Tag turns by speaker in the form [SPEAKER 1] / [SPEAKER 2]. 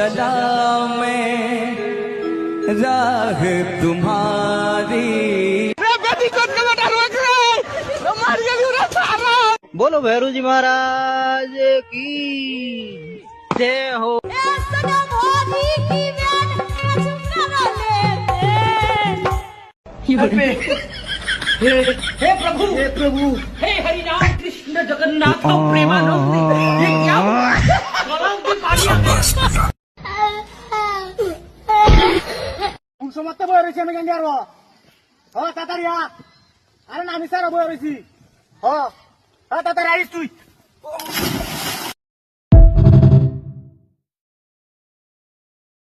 [SPEAKER 1] चला मैं राह तुम्हारी।
[SPEAKER 2] बोलो भैरू जी महाराज की जय हो।
[SPEAKER 3] हे प्रभु हे हरि राम कृष्ण जगन्नाथ प्रेमानंद, ये क्या हुआ? गलाव की पानी आ गया।
[SPEAKER 4] সমস্ত বই রয়েছে আমি কেন যাবো? হ তাড়াতাড়ি আ। আরে না আমি স্যার বই রয়েছি। হ তাড়াতাড়ি আইস তুই।